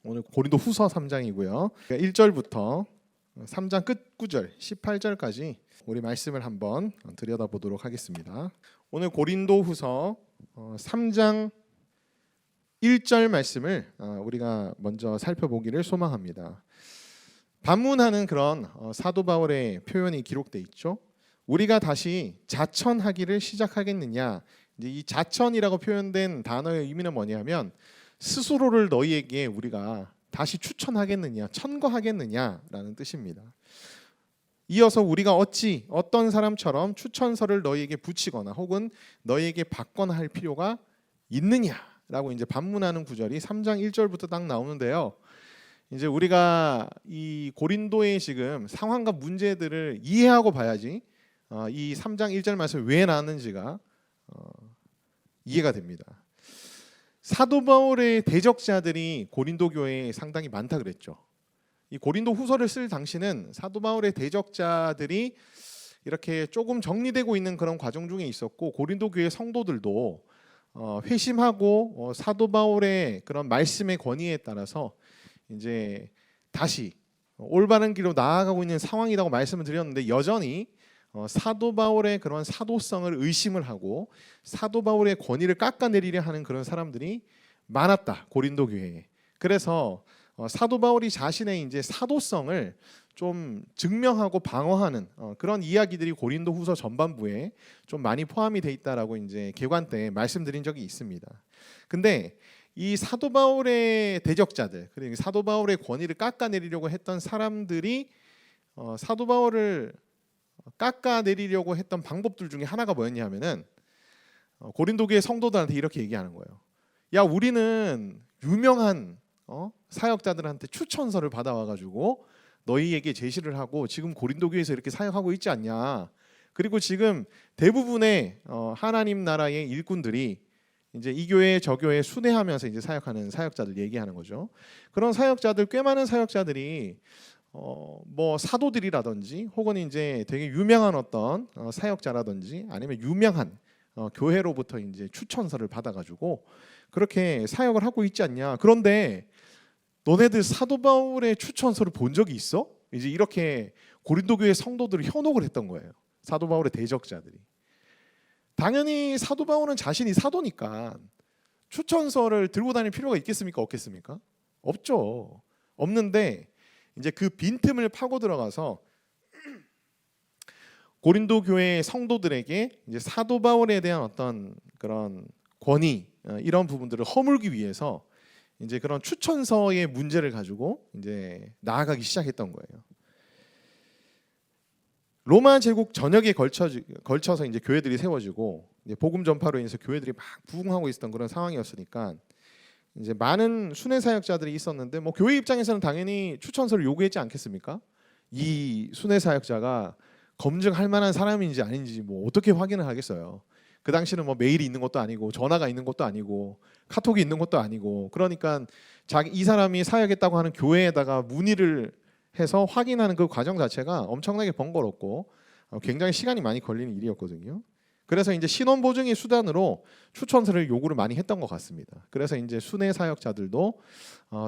오늘 고린도 후서 3장이고요. 1절부터 3장 끝 구절 18절까지 우리 말씀을 한번 들여다보도록 하겠습니다. 오늘 고린도 후서 3장 1절 말씀을 우리가 먼저 살펴보기를 소망합니다. 반문하는 그런 사도 바울의 표현이 기록돼 있죠. 우리가 다시 자천하기를 시작하겠느냐. 이제 이 자천이라고 표현된 단어의 의미는 뭐냐면 스스로를 너희에게 우리가 다시 추천하겠느냐, 천거하겠느냐라는 뜻입니다. 이어서 우리가 어찌 어떤 사람처럼 추천서를 너희에게 붙이거나 혹은 너희에게 받거나 할 필요가 있느냐라고 이제 반문하는 구절이 3장 1절부터 딱 나오는데요. 이제 우리가 이 고린도의 지금 상황과 문제들을 이해하고 봐야지 이 3장 1절 말씀이 왜 나왔는지가 이해가 됩니다. 사도 바울의 대적자들이 고린도 교회에 상당히 많다 그랬죠. 이 고린도 후서를 쓸 당시는 사도 바울의 대적자들이 이렇게 조금 정리되고 있는 그런 과정 중에 있었고, 고린도 교회 성도들도 회심하고 사도 바울의 그런 말씀의 권위에 따라서 이제 다시 올바른 길로 나아가고 있는 상황이라고 말씀을 드렸는데, 여전히 사도 바울의 그런 사도성을 의심을 하고 사도 바울의 권위를 깎아내리려 하는 그런 사람들이 많았다, 고린도 교회에. 그래서 사도 바울이 자신의 이제 사도성을 좀 증명하고 방어하는 그런 이야기들이 고린도 후서 전반부에 좀 많이 포함이 돼 있다라고 이제 개관 때 말씀드린 적이 있습니다. 근데 이 사도 바울의 대적자들, 그리고 사도 바울의 권위를 깎아내리려고 했던 사람들이 사도 바울을 깎아내리려고 했던 방법들 중에 하나가 뭐였냐 하면은 고린도 교회 성도들한테 이렇게 얘기하는 거예요. 야, 우리는 유명한 사역자들한테 추천서를 받아와가지고 너희에게 제시를 하고 지금 고린도 교회에서 이렇게 사역하고 있지 않냐. 그리고 지금 대부분의 하나님 나라의 일꾼들이 이제 이 교회 저 교회 순회하면서 이제 사역하는 사역자들 얘기하는 거죠. 그런 사역자들, 꽤 많은 사역자들이 뭐 사도들이라든지 혹은 이제 되게 유명한 어떤 사역자라든지 아니면 유명한 교회로부터 이제 추천서를 받아가지고 그렇게 사역을 하고 있지 않냐. 그런데 너네들 사도 바울의 추천서를 본 적이 있어? 이제 이렇게 고린도 교회 성도들을 현혹을 했던 거예요. 사도 바울의 대적자들이. 당연히 사도 바울은 자신이 사도니까 추천서를 들고 다닐 필요가 있겠습니까? 없겠습니까? 없죠. 없는데 이제 그 빈틈을 파고 들어가서 고린도 교회 성도들에게 이제 사도 바울에 대한 어떤 그런 권위, 이런 부분들을 허물기 위해서 이제 그런 추천서의 문제를 가지고 이제 나아가기 시작했던 거예요. 로마 제국 전역에 걸쳐서 이제 교회들이 세워지고 이제 복음 전파로 인해서 교회들이 막 부흥하고 있었던 그런 상황이었으니까 이제 많은 순회 사역자들이 있었는데, 뭐 교회 입장에서는 당연히 추천서를 요구했지 않겠습니까? 이 순회 사역자가 검증할 만한 사람인지 아닌지 뭐 어떻게 확인을 하겠어요? 그 당시는 뭐 메일이 있는 것도 아니고 전화가 있는 것도 아니고 카톡이 있는 것도 아니고, 그러니까 이 사람이 사역했다고 하는 교회에다가 문의를 해서 확인하는 그 과정 자체가 엄청나게 번거롭고 굉장히 시간이 많이 걸리는 일이었거든요. 그래서 이제 신원 보증의 수단으로 추천서를 요구를 많이 했던 것 같습니다. 그래서 이제 순회 사역자들도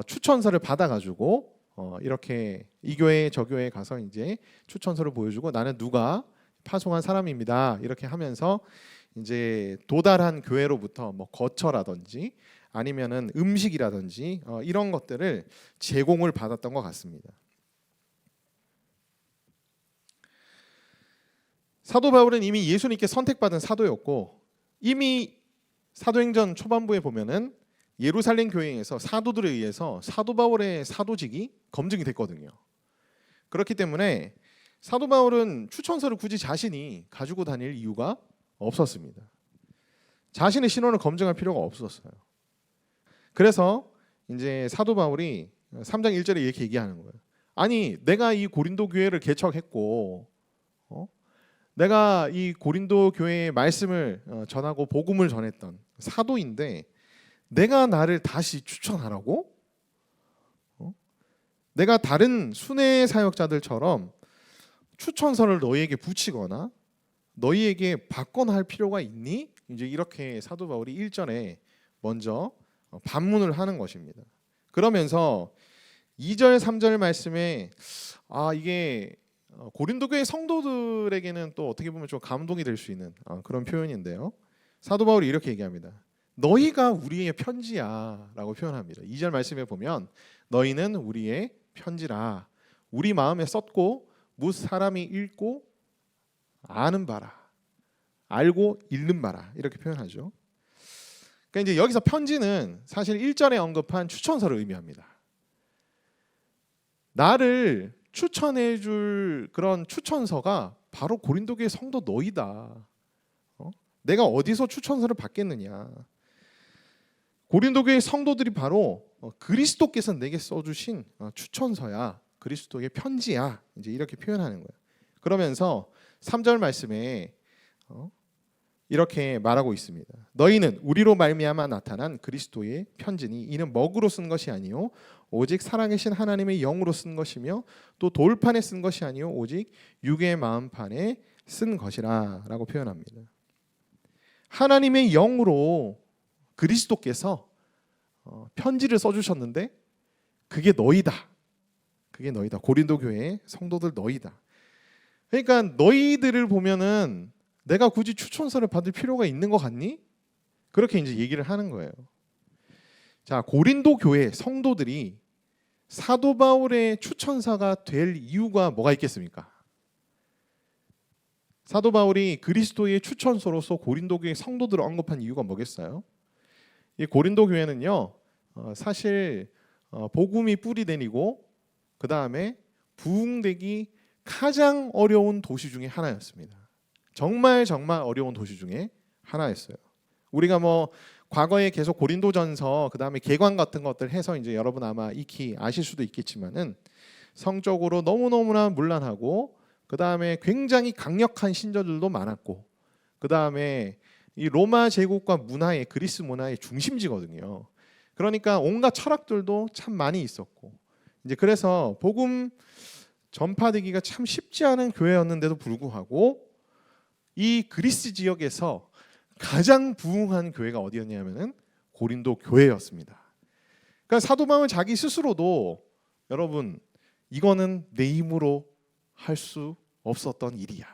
추천서를 받아가지고 이렇게 이 교회 저 교회에 가서 이제 추천서를 보여주고 나는 누가 파송한 사람입니다. 이렇게 하면서 이제 도달한 교회로부터 뭐 거처라든지 아니면은 음식이라든지 이런 것들을 제공을 받았던 것 같습니다. 사도 바울은 이미 예수님께 선택받은 사도였고, 이미 사도행전 초반부에 보면은 예루살렘 교회에서 사도들에 의해서 사도 바울의 사도직이 검증이 됐거든요. 그렇기 때문에 사도 바울은 추천서를 굳이 자신이 가지고 다닐 이유가 없었습니다. 자신의 신원을 검증할 필요가 없었어요. 그래서 이제 사도 바울이 3장 1절에 이렇게 얘기하는 거예요. 아니, 내가 이 고린도 교회를 개척했고 내가 이 고린도 교회의 말씀을 전하고 복음을 전했던 사도인데 내가 나를 다시 추천하라고? 내가 다른 순회 사역자들처럼 추천서를 너희에게 붙이거나 너희에게 받거나 할 필요가 있니? 이제 이렇게 사도 바울이 1절에 먼저 반문을 하는 것입니다. 그러면서 2절 3절 말씀에 이게 고린도 교회 성도들에게는 또 어떻게 보면 좀 감동이 될 수 있는 그런 표현인데요. 사도 바울이 이렇게 얘기합니다. 너희가 우리의 편지야라고 표현합니다. 2절 말씀에 보면 너희는 우리의 편지라 우리 마음에 썼고 무 사람이 읽고 아는 바라 알고 읽는 바라 이렇게 표현하죠. 그러니까 이제 여기서 편지는 사실 1절에 언급한 추천서를 의미합니다. 나를 추천해 줄 그런 추천서가 바로 고린도 교회 성도 너희다. 내가 어디서 추천서를 받겠느냐. 고린도 교회 성도들이 바로 그리스도께서 내게 써주신 추천서야. 그리스도의 편지야. 이제 이렇게 표현하는 거예요. 그러면서 3절 말씀에 이렇게 말하고 있습니다. 너희는 우리로 말미암아 나타난 그리스도의 편지니 이는 먹으로 쓴 것이 아니요 오직 살아계신 하나님의 영으로 쓴 것이며 또 돌판에 쓴 것이 아니요 오직 육의 마음판에 쓴 것이라 라고 표현합니다. 하나님의 영으로 그리스도께서 편지를 써주셨는데 그게 너희다. 그게 너희다. 고린도 교회 성도들 너희다. 그러니까 너희들을 보면은 내가 굳이 추천서를 받을 필요가 있는 것 같니? 그렇게 이제 얘기를 하는 거예요. 자, 고린도 교회 성도들이 사도 바울의 추천사가 될 이유가 뭐가 있겠습니까? 사도 바울이 그리스도의 추천서로서 고린도 교회 성도들을 언급한 이유가 뭐겠어요? 이 고린도 교회는요, 사실 복음이 뿌리 내리고 그 다음에 부흥되기 가장 어려운 도시 중에 하나였습니다. 정말 어려운 도시 중에 하나였어요. 우리가 뭐 과거에 계속 고린도전서 그다음에 계관 같은 것들 해서 이제 여러분 아마 익히 아실 수도 있겠지만은 성적으로 너무너무나 문란하고 그다음에 굉장히 강력한 신조들도 많았고 그다음에 이 로마 제국과 문화의 그리스 문화의 중심지거든요. 그러니까 온갖 철학들도 참 많이 있었고 이제 그래서 복음 전파되기가 참 쉽지 않은 교회였는데도 불구하고 이 그리스 지역에서 가장 부흥한 교회가 어디였냐면은 고린도 교회였습니다. 그러니까 사도 바울 자기 스스로도 여러분 이거는 내 힘으로 할 수 없었던 일이야.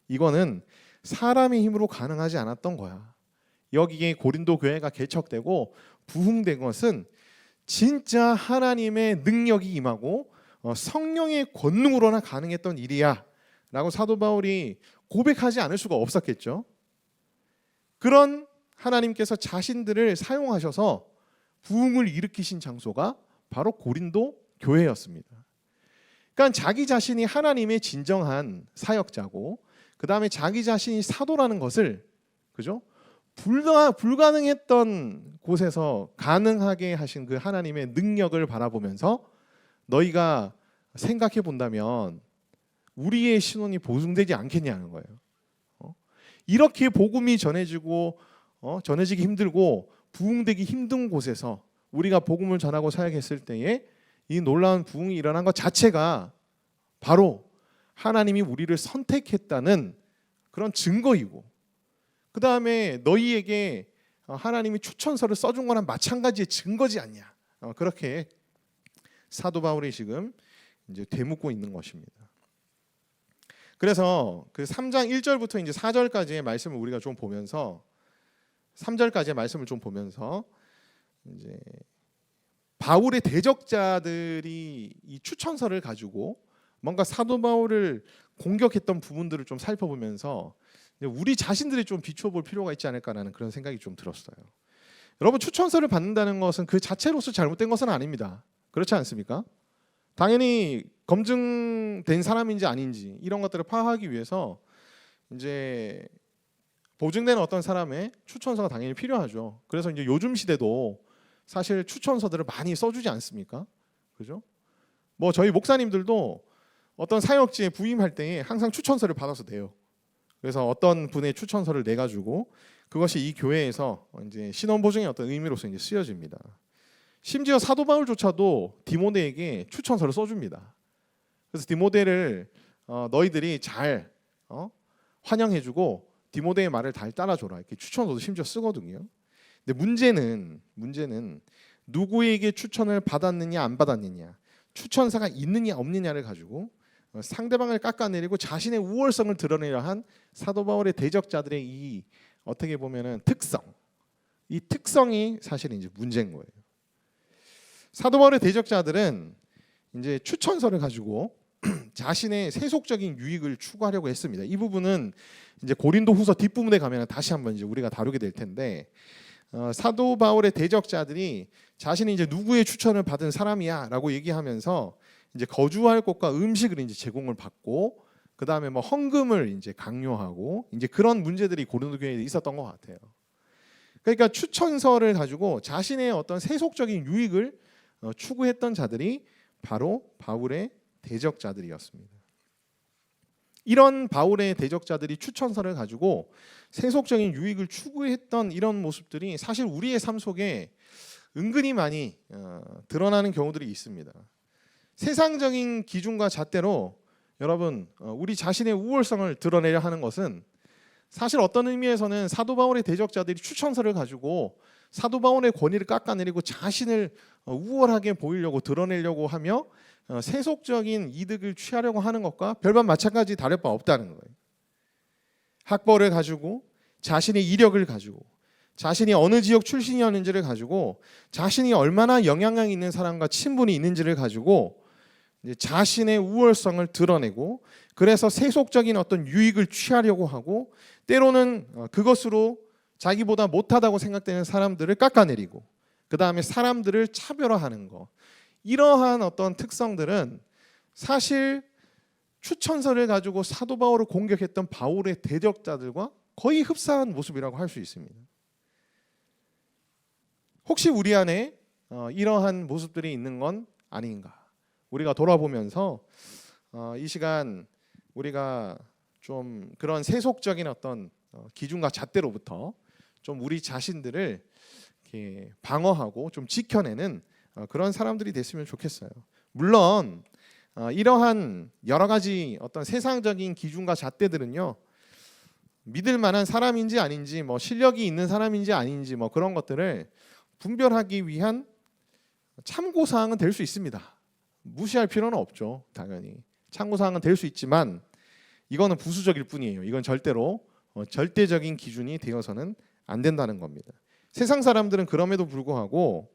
이거는 사람의 힘으로 가능하지 않았던 거야. 여기에 고린도 교회가 개척되고 부흥된 것은 진짜 하나님의 능력이 임하고 성령의 권능으로나 가능했던 일이야 라고 사도 바울이 고백하지 않을 수가 없었겠죠. 그런 하나님께서 자신들을 사용하셔서 부흥을 일으키신 장소가 바로 고린도 교회였습니다. 그러니까 자기 자신이 하나님의 진정한 사역자고 그 다음에 자기 자신이 사도라는 것을 그죠? 불가능했던 곳에서 가능하게 하신 그 하나님의 능력을 바라보면서 너희가 생각해 본다면 우리의 신원이 보증되지 않겠냐는 거예요. 이렇게 복음이 전해지고 전해지기 힘들고 부흥되기 힘든 곳에서 우리가 복음을 전하고 사역했을 때에 이 놀라운 부흥이 일어난 것 자체가 바로 하나님이 우리를 선택했다는 그런 증거이고 그 다음에 너희에게 하나님이 추천서를 써준 거랑 마찬가지의 증거지 않냐. 그렇게 사도 바울이 지금 이제 되묻고 있는 것입니다. 그래서 그 3장 1절부터 이제 4절까지의 말씀을 우리가 좀 보면서 3절까지의 말씀을 좀 보면서 이제 바울의 대적자들이 이 추천서를 가지고 뭔가 사도 바울을 공격했던 부분들을 좀 살펴보면서 우리 자신들이 좀 비춰볼 필요가 있지 않을까라는 그런 생각이 좀 들었어요. 여러분 추천서를 받는다는 것은 그 자체로서 잘못된 것은 아닙니다. 그렇지 않습니까? 당연히 검증된 사람인지 아닌지 이런 것들을 파악하기 위해서 이제 보증된 어떤 사람의 추천서가 당연히 필요하죠. 그래서 이제 요즘 시대도 사실 추천서들을 많이 써주지 않습니까? 그죠? 뭐 저희 목사님들도 어떤 사역지에 부임할 때에 항상 추천서를 받아서 내요. 그래서 어떤 분의 추천서를 내 가지고 그것이 이 교회에서 이제 신원 보증의 어떤 의미로서 이제 쓰여집니다. 심지어 사도 바울조차도 디모데에게 추천서를 써줍니다. 그래서 디모데를 너희들이 잘 환영해주고 디모데의 말을 잘 따라줘라 이렇게 추천서도 심지어 쓰거든요. 근데 문제는 누구에게 추천을 받았느냐 안 받았느냐, 추천사가 있느냐 없느냐를 가지고 상대방을 깎아내리고 자신의 우월성을 드러내려 한 사도 바울의 대적자들의 이 어떻게 보면은 특성, 이 특성이 사실 이제 문제인 거예요. 사도 바울의 대적자들은 이제 추천서를 가지고 자신의 세속적인 유익을 추구하려고 했습니다. 이 부분은 이제 고린도후서 뒷부분에 가면 다시 한번 이제 우리가 다루게 될 텐데, 사도 바울의 대적자들이 자신이 이제 누구의 추천을 받은 사람이야라고 얘기하면서 이제 거주할 곳과 음식을 이제 제공을 받고, 그 다음에 뭐 헌금을 이제 강요하고, 이제 그런 문제들이 고린도 교회에 있었던 것 같아요. 그러니까 추천서를 가지고 자신의 어떤 세속적인 유익을 추구했던 자들이 바로 바울의 대적자들이었습니다. 이런 바울의 대적자들이 추천서를 가지고 세속적인 유익을 추구했던 이런 모습들이 사실 우리의 삶 속에 은근히 많이 드러나는 경우들이 있습니다. 세상적인 기준과 잣대로 여러분 우리 자신의 우월성을 드러내려 하는 것은 사실 어떤 의미에서는 사도 바울의 대적자들이 추천서를 가지고 사도 바울의 권위를 깎아내리고 자신을 우월하게 보이려고 드러내려고 하며 세속적인 이득을 취하려고 하는 것과 별반 마찬가지 다를 바 없다는 거예요. 학벌을 가지고 자신의 이력을 가지고 자신이 어느 지역 출신이었는지를 가지고 자신이 얼마나 영향력 있는 사람과 친분이 있는지를 가지고 이제 자신의 우월성을 드러내고, 그래서 세속적인 어떤 유익을 취하려고 하고, 때로는 그것으로 자기보다 못하다고 생각되는 사람들을 깎아내리고, 그 다음에 사람들을 차별화하는 것, 이러한 어떤 특성들은 사실 추천서를 가지고 사도 바울을 공격했던 바울의 대적자들과 거의 흡사한 모습이라고 할 수 있습니다. 혹시 우리 안에 이러한 모습들이 있는 건 아닌가? 우리가 돌아보면서 이 시간 우리가 좀 그런 세속적인 어떤 기준과 잣대로부터 좀 우리 자신들을 이렇게 방어하고 좀 지켜내는 그런 사람들이 됐으면 좋겠어요. 물론 이러한 여러 가지 어떤 세상적인 기준과 잣대들은요, 믿을 만한 사람인지 아닌지, 뭐 실력이 있는 사람인지 아닌지, 뭐 그런 것들을 분별하기 위한 참고 사항은 될 수 있습니다. 무시할 필요는 없죠. 당연히 참고 사항은 될 수 있지만 이거는 부수적일 뿐이에요. 이건 절대로 절대적인 기준이 되어서는 안 된다는 겁니다. 세상 사람들은 그럼에도 불구하고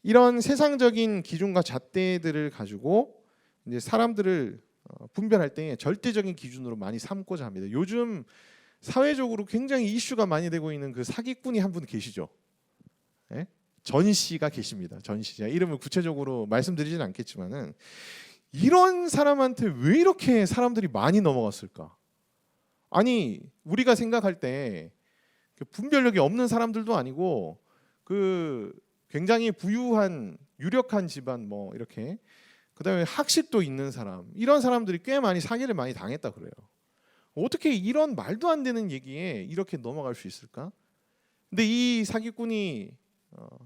이런 세상적인 기준과 잣대들을 가지고 이제 사람들을 분별할 때 절대적인 기준으로 많이 삼고자 합니다. 요즘 사회적으로 굉장히 이슈가 많이 되고 있는 그 사기꾼이 한 분 계시죠? 네? 전 씨가 계십니다. 전 씨. 제가 이름을 구체적으로 말씀드리진 않겠지만은 이런 사람한테 왜 이렇게 사람들이 많이 넘어갔을까? 아니, 우리가 생각할 때 분별력이 없는 사람들도 아니고 그 굉장히 부유한 유력한 집안 뭐 이렇게, 그다음에 학식도 있는 사람, 이런 사람들이 꽤 많이 사기를 많이 당했다 그래요. 어떻게 이런 말도 안 되는 얘기에 이렇게 넘어갈 수 있을까? 근데 이 사기꾼이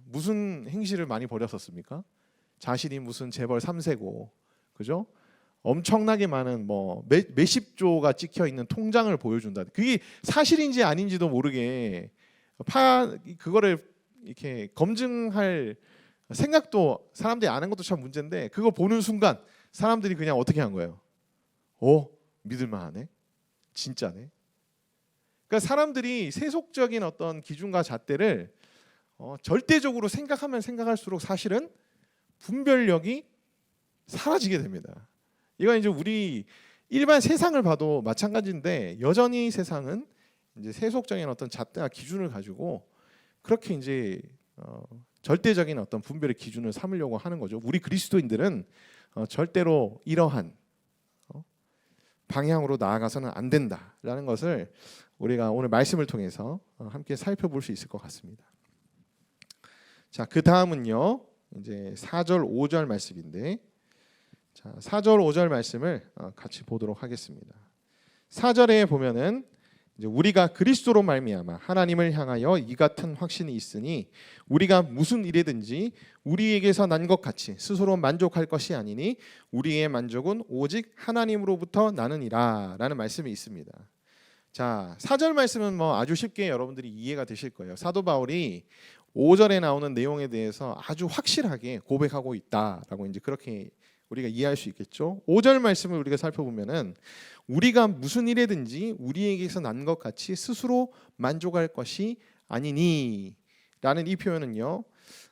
무슨 행실을 많이 벌였었습니까? 자신이 무슨 재벌 3세고, 그죠? 엄청나게 많은 뭐 몇십 조가 찍혀 있는 통장을 보여준다. 그게 사실인지 아닌지도 모르게 그거를 이렇게 검증할 생각도 사람들이 안 한 것도 참 문제인데, 그거 보는 순간 사람들이 그냥 어떻게 한 거예요? 믿을만하네, 진짜네. 그러니까 사람들이 세속적인 어떤 기준과 잣대를 절대적으로 생각하면 생각할수록 사실은 분별력이 사라지게 됩니다. 이건 이제 우리 일반 세상을 봐도 마찬가지인데, 여전히 세상은 이제 세속적인 어떤 잣대와 기준을 가지고 그렇게 이제 절대적인 어떤 분별의 기준을 삼으려고 하는 거죠. 우리 그리스도인들은 절대로 이러한 방향으로 나아가서는 안 된다라는 것을 우리가 오늘 말씀을 통해서 함께 살펴볼 수 있을 것 같습니다. 자, 그 다음은요, 이제 4절 5절 말씀인데, 자, 4절 5절 말씀을 같이 보도록 하겠습니다. 4절에 보면은 이제 우리가 그리스도로 말미암아 하나님을 향하여 이 같은 확신이 있으니 우리가 무슨 일이든지 우리에게서 난 것 같이 스스로 만족할 것이 아니니 우리의 만족은 오직 하나님으로부터 나느니라 라는 말씀이 있습니다. 자, 4절 말씀은 뭐 아주 쉽게 여러분들이 이해가 되실 거예요. 사도 바울이 5절에 나오는 내용에 대해서 아주 확실하게 고백하고 있다라고 이제 그렇게 우리가 이해할 수 있겠죠. 5절 말씀을 우리가 살펴보면은 우리가 무슨 일에든지 우리에게서 난 것 같이 스스로 만족할 것이 아니니 라는 이 표현은요,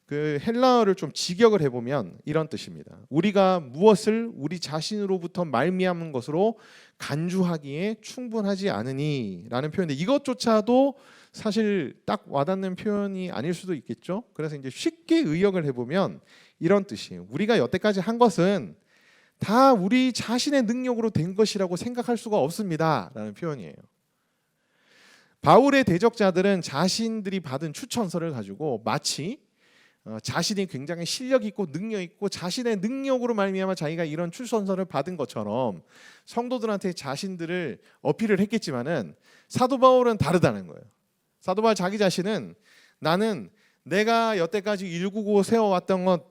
그 헬라어를 좀 직역을 해보면 이런 뜻입니다. 우리가 무엇을 우리 자신으로부터 말미암은 것으로 간주하기에 충분하지 않으니 라는 표현인데, 이것조차도 사실 딱 와닿는 표현이 아닐 수도 있겠죠. 그래서 이제 쉽게 의역을 해보면 이런 뜻이에요. 우리가 여태까지 한 것은 다 우리 자신의 능력으로 된 것이라고 생각할 수가 없습니다 라는 표현이에요. 바울의 대적자들은 자신들이 받은 추천서를 가지고 마치 자신이 굉장히 실력 있고 능력 있고 자신의 능력으로 말미암아 자기가 이런 추천서를 받은 것처럼 성도들한테 자신들을 어필을 했겠지만은 사도 바울은 다르다는 거예요. 사도 바울 자기 자신은 나는 내가 여태까지 일구고 세워왔던 것,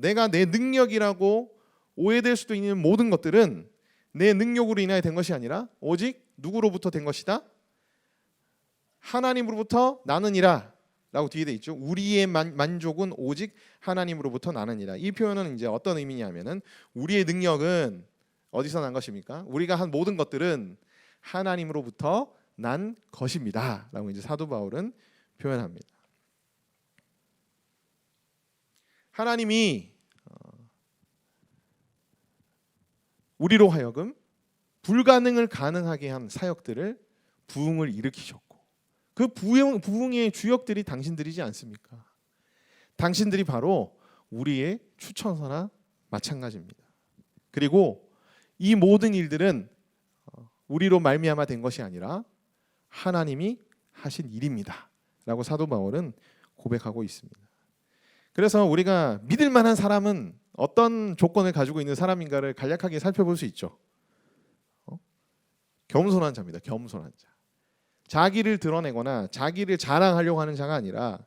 내가 내 능력이라고 오해될 수도 있는 모든 것들은 내 능력으로 인하여 된 것이 아니라 오직 누구로부터 된 것이다? 하나님으로부터 나느니라 라고 뒤에 돼 있죠. 우리의 만족은 오직 하나님으로부터 나느니라. 이 표현은 이제 어떤 의미냐면은 우리의 능력은 어디서 난 것입니까? 우리가 한 모든 것들은 하나님으로부터 난 것입니다 라고 이제 사도 바울은 표현합니다. 하나님이 우리로 하여금 불가능을 가능하게 한 사역들을 부흥을 일으키셨고, 그 부흥의 주역들이 당신들이지 않습니까? 당신들이 바로 우리의 추천서나 마찬가지입니다. 그리고 이 모든 일들은 우리로 말미암아 된 것이 아니라 하나님이 하신 일입니다 라고 사도 바울은 고백하고 있습니다. 그래서 우리가 믿을 만한 사람은 어떤 조건을 가지고 있는 사람인가를 간략하게 살펴볼 수 있죠. 겸손한 자입니다. 겸손한 자. 자기를 드러내거나 자기를 자랑하려고 하는 자가 아니라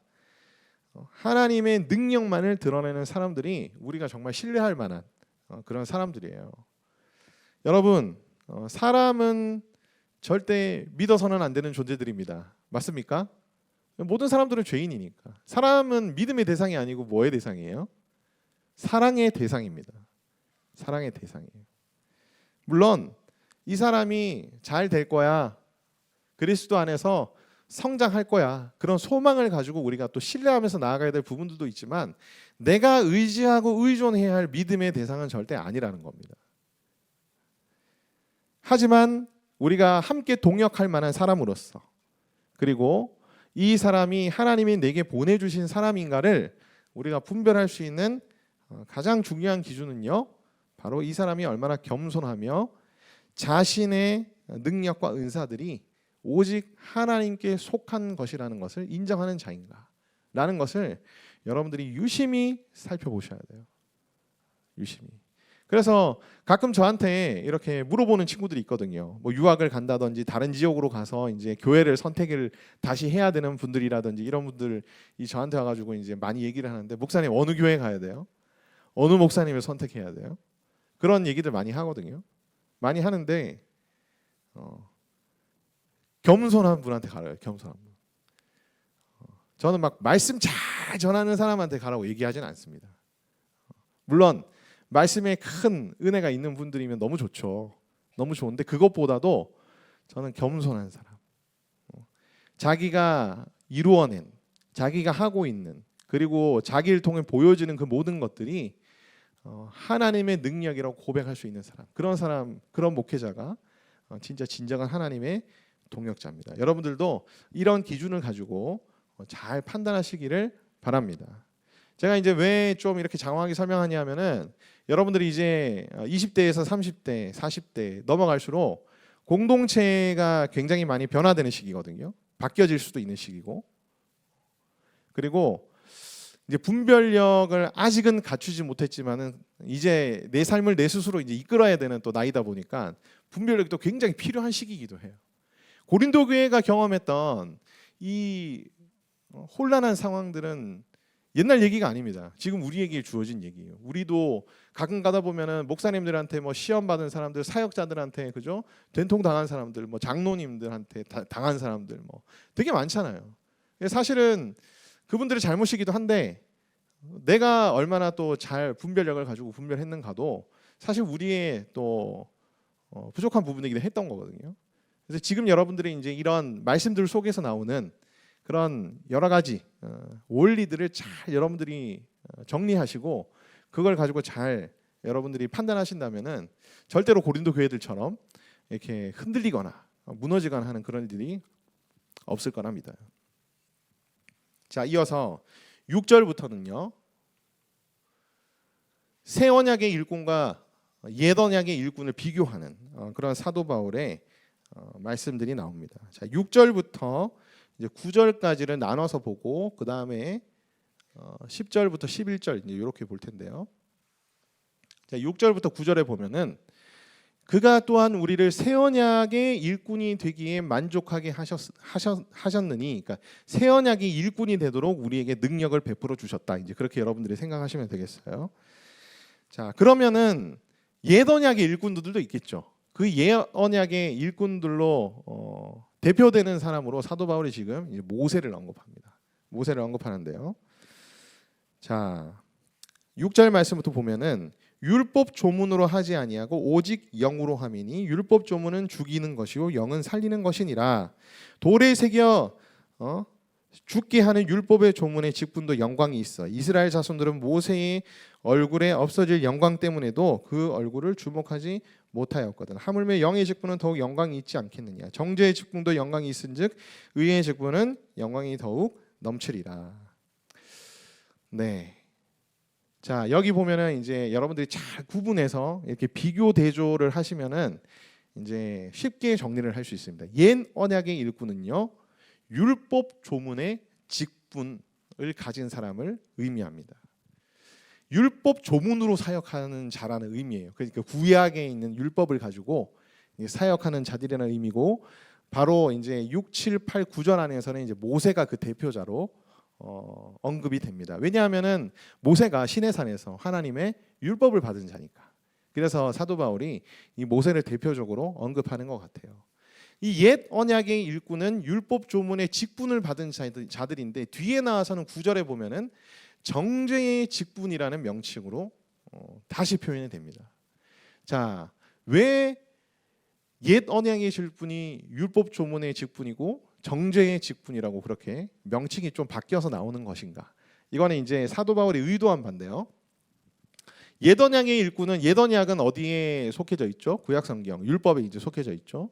하나님의 능력만을 드러내는 사람들이 우리가 정말 신뢰할 만한 그런 사람들이에요. 여러분, 사람은 절대 믿어서는 안 되는 존재들입니다. 맞습니까? 모든 사람들은 죄인이니까. 사람은 믿음의 대상이 아니고 뭐의 대상이에요? 사랑의 대상입니다. 사랑의 대상이에요. 물론 이 사람이 잘 될 거야, 그리스도 안에서 성장할 거야, 그런 소망을 가지고 우리가 또 신뢰하면서 나아가야 될 부분들도 있지만 내가 의지하고 의존해야 할 믿음의 대상은 절대 아니라는 겁니다. 하지만 우리가 함께 동역할 만한 사람으로서, 그리고 이 사람이 하나님이 내게 보내주신 사람인가를 우리가 분별할 수 있는 가장 중요한 기준은요, 바로 이 사람이 얼마나 겸손하며 자신의 능력과 은사들이 오직 하나님께 속한 것이라는 것을 인정하는 자인가 라는 것을 여러분들이 유심히 살펴보셔야 돼요. 유심히. 그래서 가끔 저한테 이렇게 물어보는 친구들이 있거든요. 뭐 유학을 간다든지 다른 지역으로 가서 이제 교회를 선택을 다시 해야 되는 분들이라든지 이런 분들이 저한테 와가지고 이제 많이 얘기를 하는데, 목사님 어느 교회 가야 돼요? 어느 목사님을 선택해야 돼요? 그런 얘기들 많이 하거든요. 많이 하는데 겸손한 분한테 가라요. 겸손한 분. 저는 막 말씀 잘 전하는 사람한테 가라고 얘기하진 않습니다. 물론 말씀에 큰 은혜가 있는 분들이면 너무 좋죠. 너무 좋은데 그것보다도 저는 겸손한 사람, 자기가 이루어낸, 자기가 하고 있는, 그리고 자기를 통해 보여지는 그 모든 것들이 하나님의 능력이라고 고백할 수 있는 사람, 그런 목회자가 진짜 진정한 하나님의 동역자입니다. 여러분들도 이런 기준을 가지고 잘 판단하시기를 바랍니다. 제가 이제 왜 좀 이렇게 장황하게 설명하냐면은 여러분들이 이제 20대에서 30대, 40대 넘어갈수록 공동체가 굉장히 많이 변화되는 시기거든요. 바뀌어질 수도 있는 시기고, 그리고 이제 분별력을 아직은 갖추지 못했지만은 이제 내 삶을 내 스스로 이제 이끌어야 되는 또 나이다 보니까 분별력이 또 굉장히 필요한 시기이기도 해요. 고린도 교회가 경험했던 이 혼란한 상황들은 옛날 얘기가 아닙니다. 지금 우리에게 주어진 얘기예요. 우리도 가끔 가다 보면은 목사님들한테 뭐 시험 받은 사람들, 사역자들한테, 그죠? 된통 당한 사람들, 뭐 장로님들한테 당한 사람들 뭐 되게 많잖아요. 사실은 그분들의 잘못이기도 한데 내가 얼마나 또 잘 분별력을 가지고 분별했는가도 사실 우리의 또 부족한 부분이기도 했던 거거든요. 그래서 지금 여러분들이 이제 이런 말씀들 속에서 나오는 그런 여러 가지 원리들을 잘 여러분들이 정리하시고 그걸 가지고 잘 여러분들이 판단하신다면은 절대로 고린도 교회들처럼 이렇게 흔들리거나 무너지거나 하는 그런 일들이 없을 거랍니다. 자, 이어서 6절부터는요. 새 언약의 일꾼과 옛 언약의 일꾼을 비교하는 그런 사도 바울의 말씀들이 나옵니다. 자, 6절부터 이제 9절까지를 나눠서 보고 그 다음에 10절부터 11절 이제 이렇게 볼 텐데요. 자, 6절부터 9절에 보면은 그가 또한 우리를 새 언약의 일꾼이 되기에 만족하게 하셨느니, 그러니까 새 언약의 일꾼이 되도록 우리에게 능력을 베풀어 주셨다. 이제 그렇게 여러분들이 생각하시면 되겠어요. 자, 그러면은 옛 언약의 일꾼들도 있겠죠. 그 옛 언약의 일꾼들로 대표되는 사람으로 사도 바울이 지금 이제 모세를 언급합니다. 모세를 언급하는데요. 자, 6절 말씀부터 보면은 율법 조문으로 하지 아니하고 오직 영으로 함이니 율법 조문은 죽이는 것이요 영은 살리는 것이니라. 돌에 새겨 죽게 하는 율법의 조문의 직분도 영광이 있어. 이스라엘 자손들은 모세의 얼굴에 없어질 영광 때문에도 그 얼굴을 주목하지 못하였거든. 하물며 영의 직분은 더욱 영광이 있지 않겠느냐. 정죄의 직분도 영광이 있은즉 의의 직분은 영광이 더욱 넘치리라. 네. 자, 여기 보면은 이제 여러분들이 잘 구분해서 이렇게 비교 대조를 하시면은 이제 쉽게 정리를 할 수 있습니다. 옛 언약의 일꾼은요, 율법 조문의 직분을 가진 사람을 의미합니다. 율법 조문으로 사역하는 자라는 의미예요. 그러니까 구약에 있는 율법을 가지고 사역하는 자들이라는 의미고, 바로 이제 6, 7, 8, 9절 안에서는 이제 모세가 그 대표자로 언급이 됩니다. 왜냐하면은 모세가 시내산에서 하나님의 율법을 받은 자니까. 그래서 사도 바울이 이 모세를 대표적으로 언급하는 것 같아요. 이 옛 언약의 일꾼은 율법 조문의 직분을 받은 자들인데 뒤에 나와서는 9절에 보면은 정죄의 직분이라는 명칭으로 다시 표현이 됩니다. 자, 왜 옛 언약의 직분이 율법 조문의 직분이고 정죄의 직분이라고 그렇게 명칭이 좀 바뀌어서 나오는 것인가? 이거는 이제 사도 바울이 의도한 바인데요. 옛 언약의 일꾼은 옛 언약은 어디에 속해져 있죠? 구약 성경 율법에 이제 속해져 있죠.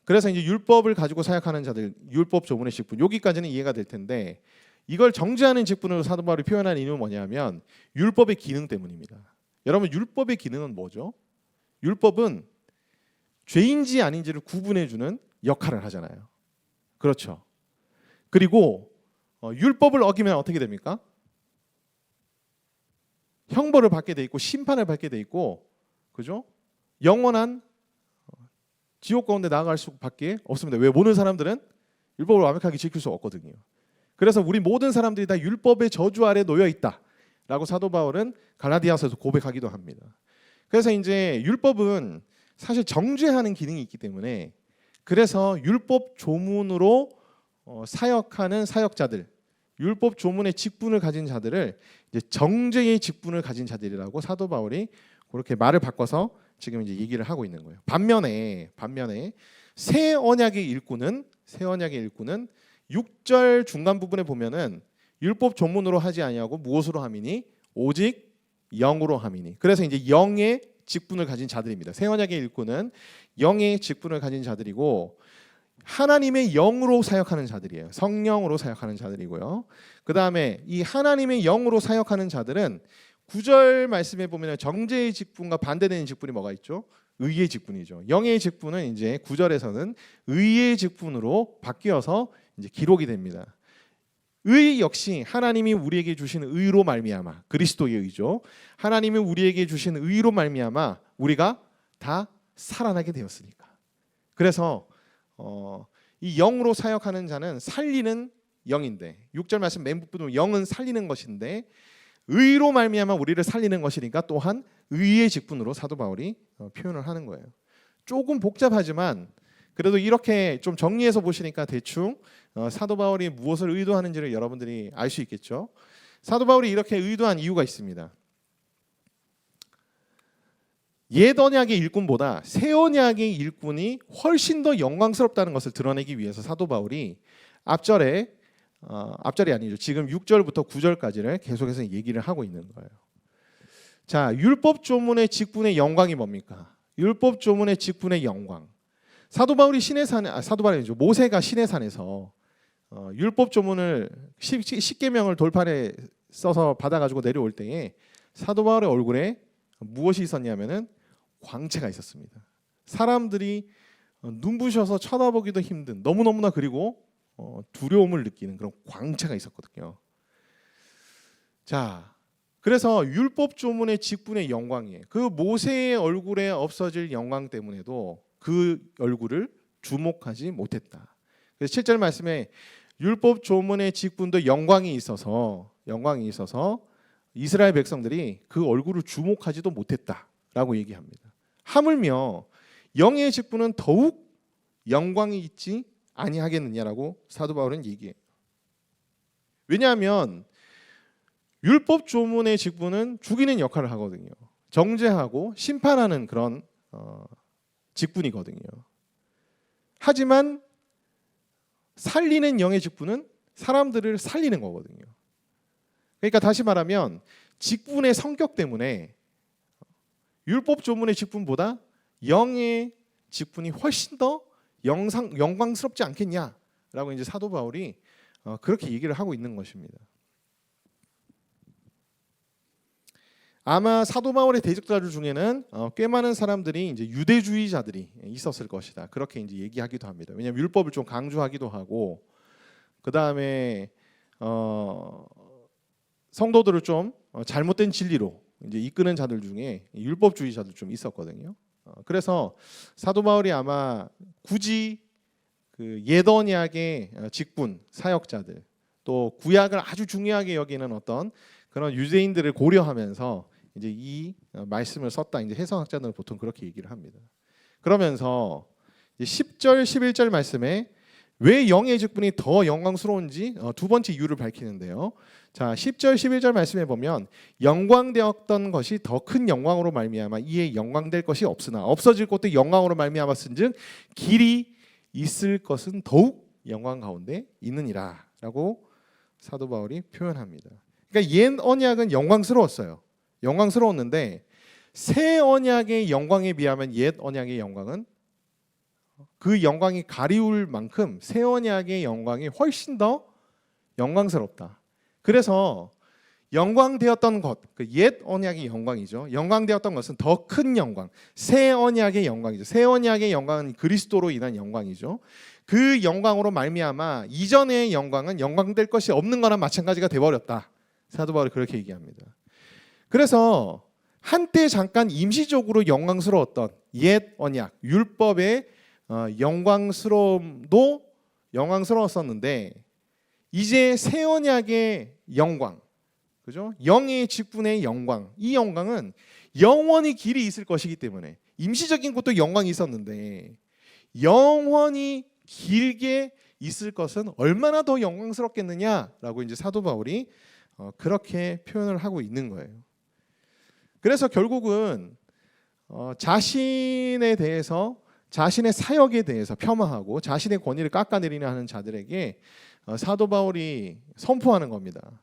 그래서 이제 율법을 가지고 사역하는 자들, 율법 조문의 직분, 여기까지는 이해가 될 텐데 이걸 정죄하는 직분으로 사도 바울이 표현한 이유는 뭐냐면 율법의 기능 때문입니다. 여러분, 율법의 기능은 뭐죠? 율법은 죄인지 아닌지를 구분해 주는 역할을 하잖아요. 그렇죠. 그리고 율법을 어기면 어떻게 됩니까? 형벌을 받게 돼 있고 심판을 받게 돼 있고, 그죠? 영원한 지옥 가운데 나아갈 수밖에 없습니다. 왜? 모든 사람들은 율법을 완벽하게 지킬 수 없거든요. 그래서 우리 모든 사람들이 다 율법의 저주 아래 놓여 있다라고 사도 바울은 갈라디아서에서 고백하기도 합니다. 그래서 이제 율법은 사실 정죄하는 기능이 있기 때문에, 그래서 율법 조문으로 사역하는 사역자들, 율법 조문의 직분을 가진 자들을 이제 정죄의 직분을 가진 자들이라고 사도 바울이 그렇게 말을 바꿔서 지금 이제 얘기를 하고 있는 거예요. 반면에 새 언약의 일꾼은 6절 중간 부분에 보면은 율법 조문으로 하지 아니하고 무엇으로 함이니 오직 영으로 함이니. 그래서 이제 영의 직분을 가진 자들입니다. 새 언약의 일꾼은 영의 직분을 가진 자들이고 하나님의 영으로 사역하는 자들이에요. 성령으로 사역하는 자들이고요. 그 다음에 이 하나님의 영으로 사역하는 자들은 9절 말씀에 보면 정죄의 직분과 반대되는 직분이 뭐가 있죠? 의의 직분이죠. 영의 직분은 이제 9절에서는 의의 직분으로 바뀌어서 이제 기록이 됩니다. 의 역시 하나님이 우리에게 주신 의로 말미암아, 그리스도의 의죠. 하나님이 우리에게 주신 의로 말미암아 우리가 다 살아나게 되었으니까. 그래서 이 영으로 사역하는 자는 살리는 영인데, 6절 말씀 맨 부분 영은 살리는 것인데 의로 말미암아 우리를 살리는 것이니까 또한 의의 직분으로 사도 바울이 표현을 하는 거예요. 조금 복잡하지만 그래도 이렇게 좀 정리해서 보시니까 대충 사도 바울이 무엇을 의도하는지를 여러분들이 알 수 있겠죠. 사도 바울이 이렇게 의도한 이유가 있습니다. 옛 언약의 일꾼보다 새 언약의 일꾼이 훨씬 더 영광스럽다는 것을 드러내기 위해서 사도 바울이 앞절이 아니죠. 지금 6절부터 9절까지를 계속해서 얘기를 하고 있는 거예요. 자, 율법 조문의 직분의 영광이 뭡니까? 율법 조문의 직분의 영광. 사도 바울이 사도 바울이 아니죠. 모세가 시내산에서 율법 조문을 10계명을 돌판에 써서 받아가지고 내려올 때에 사도 바울의 얼굴에 무엇이 있었냐면은 광채가 있었습니다. 사람들이 눈부셔서 쳐다보기도 힘든, 너무너무나 그리고 두려움을 느끼는 그런 광채가 있었거든요. 자, 그래서 율법 조문의 직분의 영광이에요. 그 모세의 얼굴에 없어질 영광 때문에도 그 얼굴을 주목하지 못했다. 그래서 7절 말씀에 율법 조문의 직분도 영광이 있어서 이스라엘 백성들이 그 얼굴을 주목하지도 못했다라고 얘기합니다. 하물며 영의 직분은 더욱 영광이 있지 아니하겠느냐라고 사도 바울은 얘기해요. 왜냐하면 율법 조문의 직분은 죽이는 역할을 하거든요. 정죄하고 심판하는 그런 직분이거든요. 하지만 살리는 영의 직분은 사람들을 살리는 거거든요. 그러니까 다시 말하면 직분의 성격 때문에 율법 조문의 직분보다 영의 직분이 훨씬 더 영광스럽지 않겠냐라고 이제 사도 바울이 그렇게 얘기를 하고 있는 것입니다. 아마 사도 바울의 대적자들 중에는 꽤 많은 사람들이 이제 유대주의자들이 있었을 것이다. 그렇게 이제 얘기하기도 합니다. 왜냐하면 율법을 좀 강조하기도 하고, 그 다음에 성도들을 좀 잘못된 진리로 이제 이끄는 자들 중에 율법주의자들 좀 있었거든요. 그래서 사도 바울이 아마 굳이 그 옛 언약의 직분 사역자들, 또 구약을 아주 중요하게 여기는 어떤 그런 유대인들을 고려하면서 이제 이 말씀을 썼다. 이제 해석학자들은 보통 그렇게 얘기를 합니다. 그러면서 10절, 11절 말씀에 왜 영의 직분이 더 영광스러운지 두 번째 이유를 밝히는데요. 자, 10절, 11절 말씀에 보면 영광되었던 것이 더 큰 영광으로 말미암아 이에 영광될 것이 없으나 없어질 것도 영광으로 말미암았은즉 길이 있을 것은 더욱 영광 가운데 있느니라라고 사도 바울이 표현합니다. 그러니까 옛 언약은 영광스러웠는데 새 언약의 영광에 비하면 옛 언약의 영광은 그 영광이 가리울 만큼 새 언약의 영광이 훨씬 더 영광스럽다. 그래서 영광되었던 것, 그 옛 언약의 영광이죠. 영광되었던 것은 더 큰 영광, 새 언약의 영광이죠. 새 언약의 영광은 그리스도로 인한 영광이죠. 그 영광으로 말미암아 이전의 영광은 영광될 것이 없는 거나 마찬가지가 돼버렸다. 사도 바울이 그렇게 얘기합니다. 그래서 한때 잠깐 임시적으로 영광스러웠던 옛 언약, 율법의 영광스러움도 영광스러웠었는데 이제 새 언약의 영광, 그죠? 영의 직분의 영광, 이 영광은 영원히 길이 있을 것이기 때문에 임시적인 것도 영광이 있었는데 영원히 길게 있을 것은 얼마나 더 영광스럽겠느냐라고 이제 사도 바울이 그렇게 표현을 하고 있는 거예요. 그래서 결국은 자신에 대해서, 자신의 사역에 대해서 폄하하고 자신의 권위를 깎아내리려 하는 자들에게 사도 바울이 선포하는 겁니다.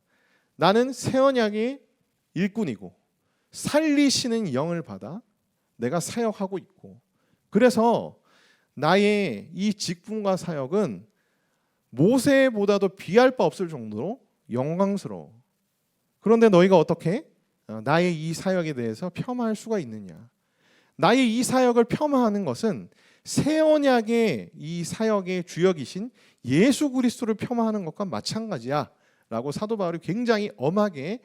나는 새 언약의 일꾼이고 살리시는 영을 받아 내가 사역하고 있고, 그래서 나의 이 직분과 사역은 모세보다도 비할 바 없을 정도로 영광스러워. 그런데 너희가 어떻게 나의 이 사역에 대해서 폄하할 수가 있느냐? 나의 이 사역을 폄하하는 것은 새 언약의 이 사역의 주역이신 예수 그리스도를 폄하하는 것과 마찬가지야 라고 사도 바울이 굉장히 엄하게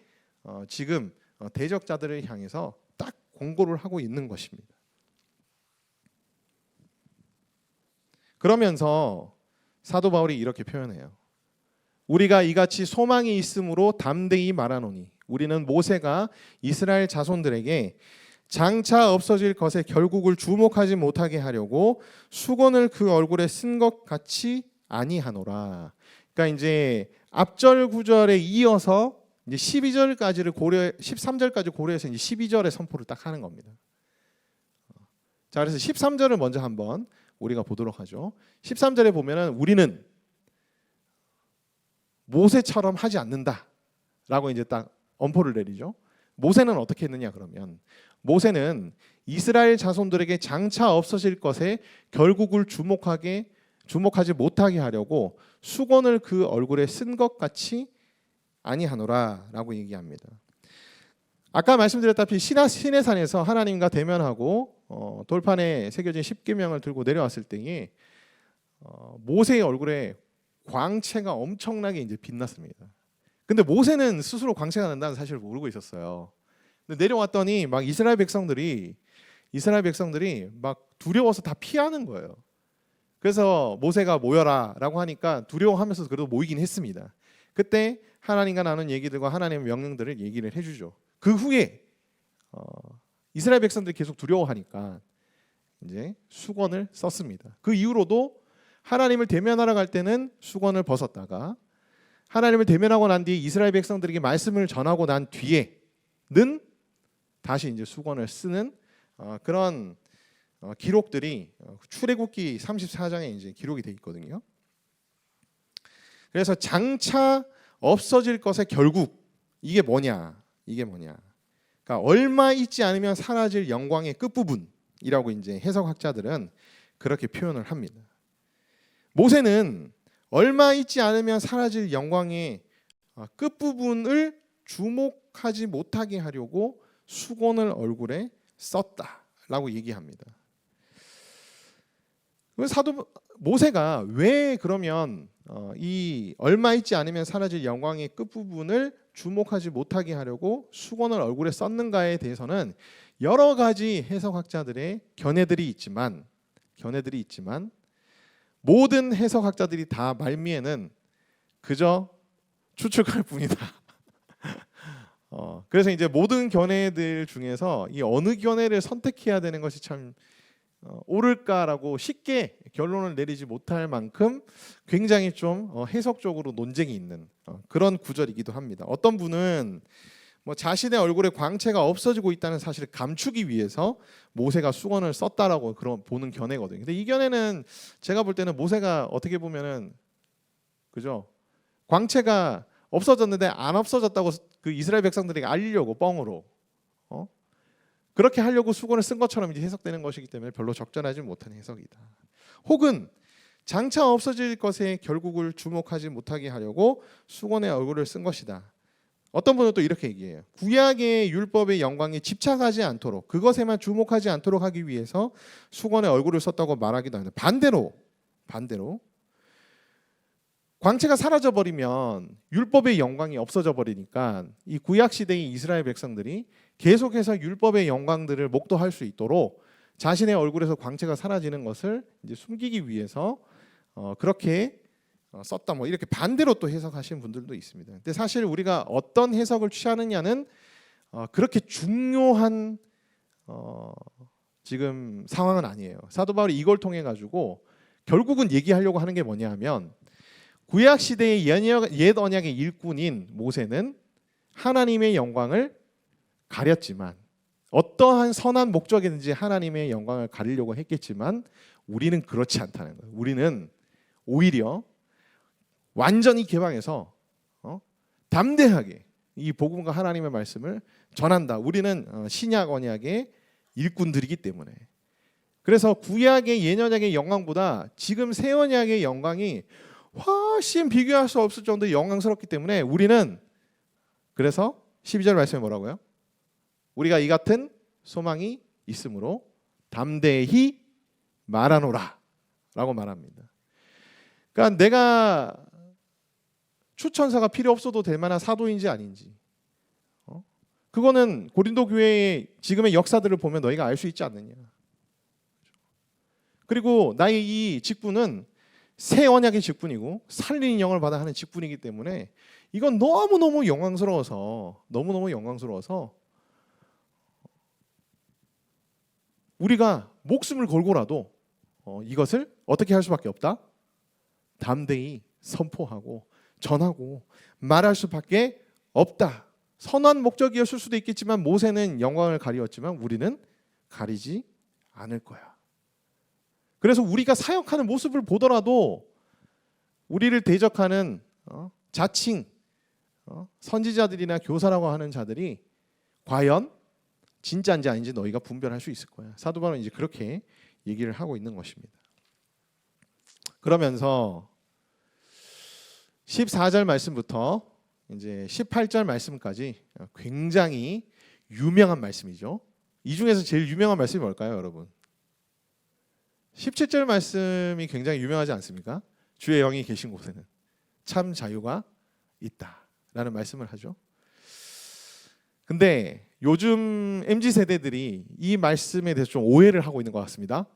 지금 대적자들을 향해서 딱 공고를 하고 있는 것입니다. 그러면서 사도 바울이 이렇게 표현해요. 우리가 이같이 소망이 있으므로 담대히 말하노니 우리는 모세가 이스라엘 자손들에게 장차 없어질 것의 결국을 주목하지 못하게 하려고 수건을 그 얼굴에 쓴 것 같이 아니하노라. 그러니까 이제 앞절 구절에 이어서 이제 12절까지를 고려 13절까지 고려해서 이제 12절의 선포를 딱 하는 겁니다. 자, 그래서 13절을 먼저 한번 우리가 보도록 하죠. 13절에 보면은 우리는 모세처럼 하지 않는다라고 이제 딱 엄포를 내리죠. 모세는 어떻게 했느냐 그러면 모세는 이스라엘 자손들에게 장차 없어질 것에 결국을 주목하지 못하게 하려고 수건을 그 얼굴에 쓴 것 같이 아니하노라라고 얘기합니다. 아까 말씀드렸다시피 시내산에서 하나님과 대면하고 돌판에 새겨진 십계명을 들고 내려왔을 때에 모세의 얼굴에 광채가 엄청나게 이제 빛났습니다. 근데 모세는 스스로 광채가 난다는 사실을 모르고 있었어요. 근데 내려왔더니 막 이스라엘 백성들이 막 두려워서 다 피하는 거예요. 그래서 모세가 모여라라고 하니까 두려워하면서 그래도 모이긴 했습니다. 그때 하나님과 나눈 얘기들과 하나님의 명령들을 얘기를 해주죠. 그 후에 이스라엘 백성들이 계속 두려워하니까 이제 수건을 썼습니다. 그 이후로도 하나님을 대면하러 갈 때는 수건을 벗었다가 하나님을 대면하고 난 뒤에 이스라엘 백성들에게 말씀을 전하고 난 뒤에는 다시 이제 수건을 쓰는 그런 기록들이 출애굽기 34장에 이제 기록이 돼 있거든요. 그래서 장차 없어질 것의 결국 이게 뭐냐? 그러니까 얼마 있지 않으면 사라질 영광의 끝부분이라고 이제 해석학자들은 그렇게 표현을 합니다. 모세는 얼마 있지 않으면 사라질 영광의 끝부분을 주목하지 못하게 하려고 수건을 얼굴에 썼다라고 얘기합니다. 사도 모세가 왜 그러면 이 얼마 있지 않으면 사라질 영광의 끝부분을 주목하지 못하게 하려고 수건을 얼굴에 썼는가에 대해서는 여러 가지 해석학자들의 견해들이 있지만 모든 해석학자들이 다 말미에는 그저 추측할 뿐이다. 그래서 이제 모든 견해들 중에서 이 어느 견해를 선택해야 되는 것이 참 옳을까라고 쉽게 결론을 내리지 못할 만큼 굉장히 좀 해석적으로 논쟁이 있는 그런 구절이기도 합니다. 어떤 분은 뭐 자신의 얼굴에 광채가 없어지고 있다는 사실을 감추기 위해서 모세가 수건을 썼다라고 그런 보는 견해거든요. 근데 이 견해는 제가 볼 때는 모세가 어떻게 보면은 그죠? 광채가 없어졌는데 안 없어졌다고 그 이스라엘 백성들에게 알리려고 뻥으로 그렇게 하려고 수건을 쓴 것처럼 이제 해석되는 것이기 때문에 별로 적절하지 못한 해석이다. 혹은 장차 없어질 것에 결국을 주목하지 못하게 하려고 수건의 얼굴을 쓴 것이다. 어떤 분은 또 이렇게 얘기해요. 구약의 율법의 영광에 집착하지 않도록 그것에만 주목하지 않도록 하기 위해서 수건의 얼굴을 썼다고 말하기도 합니다. 반대로 광채가 사라져 버리면 율법의 영광이 없어져 버리니까 이 구약 시대의 이스라엘 백성들이 계속해서 율법의 영광들을 목도할 수 있도록 자신의 얼굴에서 광채가 사라지는 것을 이제 숨기기 위해서 그렇게 썼다 뭐 이렇게 반대로 또 해석하시는 분들도 있습니다. 근데 사실 우리가 어떤 해석을 취하느냐는 그렇게 중요한 지금 상황은 아니에요. 사도 바울이 이걸 통해 가지고 결국은 얘기하려고 하는 게 뭐냐면 구약 시대의 옛 언약의 일꾼인 모세는 하나님의 영광을 가렸지만 어떠한 선한 목적이든지 하나님의 영광을 가리려고 했겠지만 우리는 그렇지 않다는 거예요. 우리는 오히려 완전히 개방해서 담대하게 이 복음과 하나님의 말씀을 전한다. 우리는 신약 언약의 일꾼들이기 때문에. 그래서 구약의 옛 언약의 영광보다 지금 새 언약의 영광이 훨씬 비교할 수 없을 정도로 영광스럽기 때문에 우리는 그래서 12절 말씀에 뭐라고요? 우리가 이 같은 소망이 있으므로 담대히 말하노라 라고 말합니다. 그러니까 내가 추천사가 필요 없어도 될 만한 사도인지 아닌지 그거는 고린도 교회의 지금의 역사들을 보면 너희가 알 수 있지 않느냐. 그리고 나의 이 직분은 새 언약의 직분이고 살리는 영을 받아 하는 직분이기 때문에 이건 너무너무 영광스러워서 우리가 목숨을 걸고라도 이것을 어떻게 할 수밖에 없다? 담대히 선포하고 전하고 말할 수밖에 없다. 선한 목적이었을 수도 있겠지만 모세는 영광을 가리었지만 우리는 가리지 않을 거야. 그래서 우리가 사역하는 모습을 보더라도 우리를 대적하는 자칭 선지자들이나 교사라고 하는 자들이 과연 진짜인지 아닌지 너희가 분별할 수 있을 거야. 사도 바울은 이제 그렇게 얘기를 하고 있는 것입니다. 그러면서 14절 말씀부터 이제 18절 말씀까지 굉장히 유명한 말씀이죠. 이 중에서 제일 유명한 말씀이 뭘까요, 여러분? 17절 말씀이 굉장히 유명하지 않습니까? 주의 영이 계신 곳에는 참 자유가 있다라는 말씀을 하죠. 근데 요즘 MZ 세대들이 이 말씀에 대해서 좀 오해를 하고 있는 것 같습니다.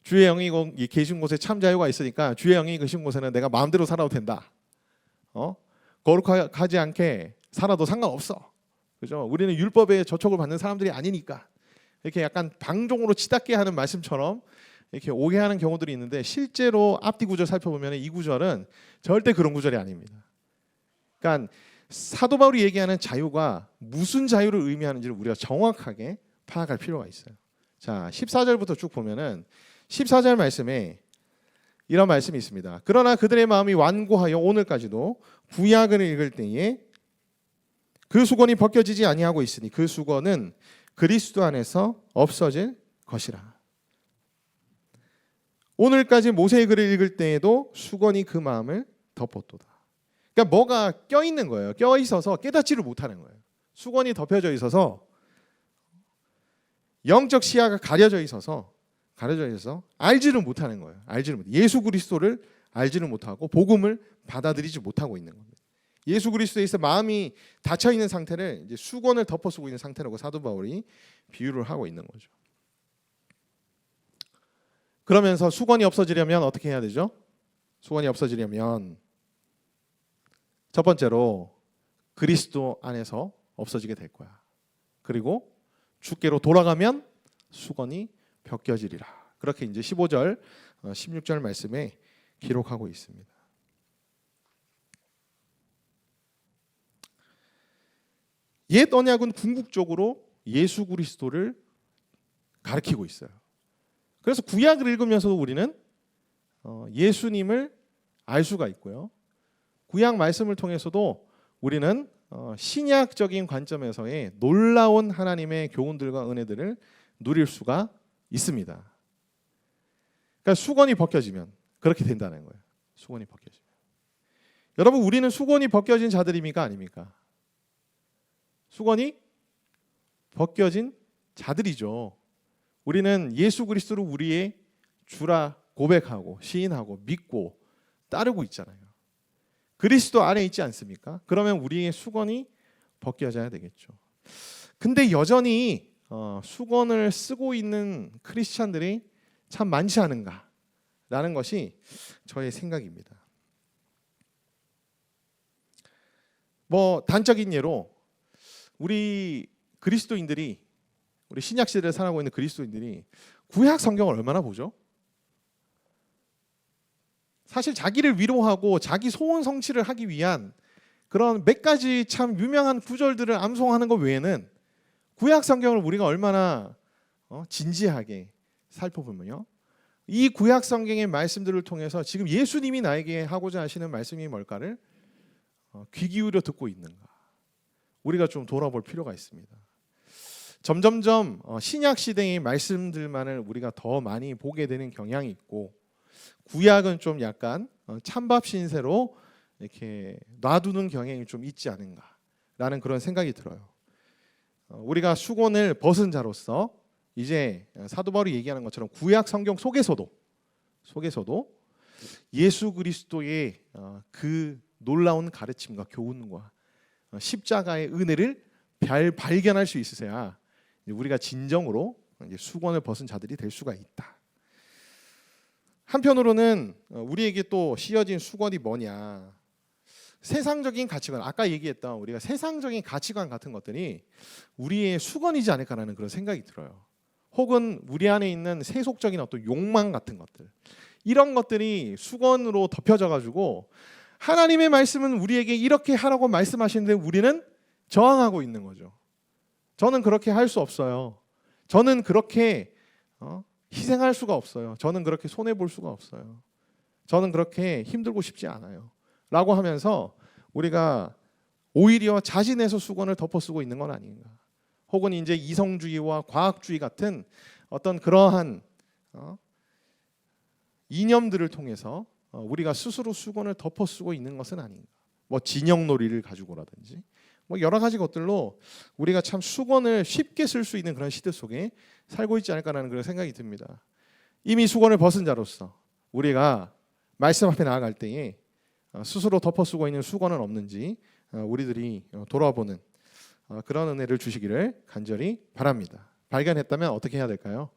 주의 영이 계신 곳에 참 자유가 있으니까 주의 영이 계신 곳에는 내가 마음대로 살아도 된다. 거룩하지 않게 살아도 상관없어. 그죠? 우리는 율법에 저촉을 받는 사람들이 아니니까. 이렇게 약간 방종으로 치닫게 하는 말씀처럼 이렇게 오해하는 경우들이 있는데 실제로 앞뒤 구절 살펴보면 이 구절은 절대 그런 구절이 아닙니다. 그러니까 사도 바울이 얘기하는 자유가 무슨 자유를 의미하는지를 우리가 정확하게 파악할 필요가 있어요. 자, 14절부터 쭉 보면은 14절 말씀에 이런 말씀이 있습니다. 그러나 그들의 마음이 완고하여 오늘까지도 구약을 읽을 때에 그 수건이 벗겨지지 아니하고 있으니 그 수건은 그리스도 안에서 없어질 것이라. 오늘까지 모세의 글을 읽을 때에도 수건이 그 마음을 덮었도다. 그러니까 뭐가 껴있는 거예요. 껴있어서 깨닫지를 못하는 거예요. 수건이 덮여져 있어서 영적 시야가 가려져 있어서 알지를 못하는 거예요. 알지를 못. 예수 그리스도를 알지를 못하고 복음을 받아들이지 못하고 있는 겁니다. 예수 그리스도에 있어 마음이 닫혀 있는 상태를 이제 수건을 덮어 쓰고 있는 상태라고 사도 바울이 비유를 하고 있는 거죠. 그러면서 수건이 없어지려면 어떻게 해야 되죠? 수건이 없어지려면 첫 번째로 그리스도 안에서 없어지게 될 거야. 그리고 주께로 돌아가면 수건이 벗겨지리라. 그렇게 이제 15절, 16절 말씀에 기록하고 있습니다. 옛 언약은 궁극적으로 예수 그리스도를 가리키고 있어요. 그래서 구약을 읽으면서도 우리는 예수님을 알 수가 있고요. 구약 말씀을 통해서도 우리는 신약적인 관점에서의 놀라운 하나님의 교훈들과 은혜들을 누릴 수가 있습니다. 그러니까 수건이 벗겨지면 그렇게 된다는 거예요. 수건이 벗겨지면. 여러분, 우리는 수건이 벗겨진 자들입니까? 아닙니까? 수건이 벗겨진 자들이죠. 우리는 예수 그리스도를 우리의 주라 고백하고 시인하고 믿고 따르고 있잖아요. 그리스도 안에 있지 않습니까? 그러면 우리의 수건이 벗겨져야 되겠죠. 근데 여전히 수건을 쓰고 있는 크리스찬들이 참 많지 않은가라는 것이 저의 생각입니다. 뭐 단적인 예로 우리 그리스도인들이 우리 신약 시대를 살아가고 있는 그리스도인들이 구약 성경을 얼마나 보죠? 사실 자기를 위로하고 자기 소원 성취를 하기 위한 그런 몇 가지 참 유명한 구절들을 암송하는 것 외에는 구약 성경을 우리가 얼마나 진지하게 살펴보면요, 이 구약 성경의 말씀들을 통해서 지금 예수님이 나에게 하고자 하시는 말씀이 뭘까를 귀 기울여 듣고 있는가, 우리가 좀 돌아볼 필요가 있습니다. 점점점 신약 시대의 말씀들만을 우리가 더 많이 보게 되는 경향이 있고 구약은 좀 약간 찬밥 신세로 이렇게 놔두는 경향이 좀 있지 않은가라는 그런 생각이 들어요. 우리가 수건을 벗은 자로서 이제 사도 바울이 얘기하는 것처럼 구약 성경 속에서도 예수 그리스도의 그 놀라운 가르침과 교훈과 십자가의 은혜를 발견할 수 있으셔야 우리가 진정으로 수건을 벗은 자들이 될 수가 있다. 한편으로는 우리에게 또 씌어진 수건이 뭐냐, 세상적인 가치관, 아까 얘기했던 우리가 세상적인 가치관 같은 것들이 우리의 수건이지 않을까라는 그런 생각이 들어요. 혹은 우리 안에 있는 세속적인 어떤 욕망 같은 것들, 이런 것들이 수건으로 덮여져 가지고 하나님의 말씀은 우리에게 이렇게 하라고 말씀하시는데 우리는 저항하고 있는 거죠. 저는 그렇게 할 수 없어요. 저는 그렇게 희생할 수가 없어요. 저는 그렇게 손해 볼 수가 없어요. 저는 그렇게 힘들고 싶지 않아요. 라고 하면서 우리가 오히려 자진해서 수건을 덮어 쓰고 있는 건 아닌가. 혹은 이제 이성주의와 과학주의 같은 어떤 그러한 이념들을 통해서 우리가 스스로 수건을 덮어 쓰고 있는 것은 아닌가. 뭐 진영놀이를 가지고라든지 뭐 여러 가지 것들로 우리가 참 수건을 쉽게 쓸 수 있는 그런 시대 속에 살고 있지 않을까라는 그런 생각이 듭니다. 이미 수건을 벗은 자로서 우리가 말씀 앞에 나아갈 때에 스스로 덮어 쓰고 있는 수건은 없는지 우리들이 돌아보는 그런 은혜를 주시기를 간절히 바랍니다. 발견했다면 어떻게 해야 될까요?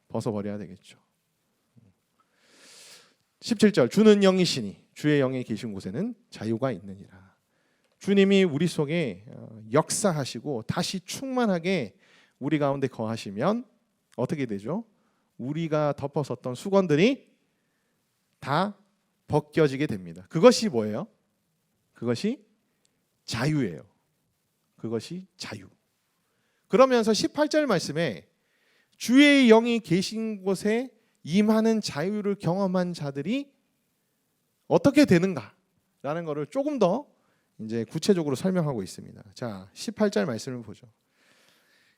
벗어버려야 되겠죠. 17절 주는 영이시니 주의 영이 계신 곳에는 자유가 있느니라. 주님이 우리 속에 역사하시고 다시 충만하게 우리 가운데 거하시면 어떻게 되죠? 우리가 덮어섰던 수건들이 다 벗겨지게 됩니다. 그것이 뭐예요? 그것이 자유예요. 그것이 자유. 그러면서 18절 말씀에 주의 영이 계신 곳에 임하는 자유를 경험한 자들이 어떻게 되는가라는 것을 조금 더 이제 구체적으로 설명하고 있습니다. 자, 18절 말씀을 보죠.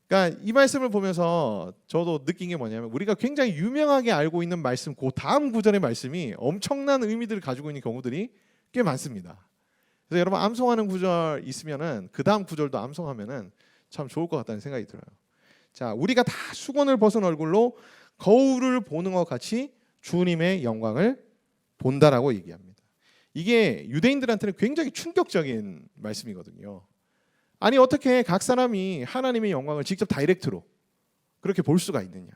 그러니까 이 말씀을 보면서 저도 느낀 게 뭐냐면 우리가 굉장히 유명하게 알고 있는 말씀, 그 다음 구절의 말씀이 엄청난 의미들을 가지고 있는 경우들이 꽤 많습니다. 그래서 여러분 암송하는 구절 있으면은 그 다음 구절도 암송하면은 참 좋을 것 같다는 생각이 들어요. 자, 우리가 다 수건을 벗은 얼굴로 거울을 보는 것 같이 주님의 영광을 본다라고 얘기합니다. 이게 유대인들한테는 굉장히 충격적인 말씀이거든요. 아니 어떻게 각 사람이 하나님의 영광을 직접 다이렉트로 그렇게 볼 수가 있느냐?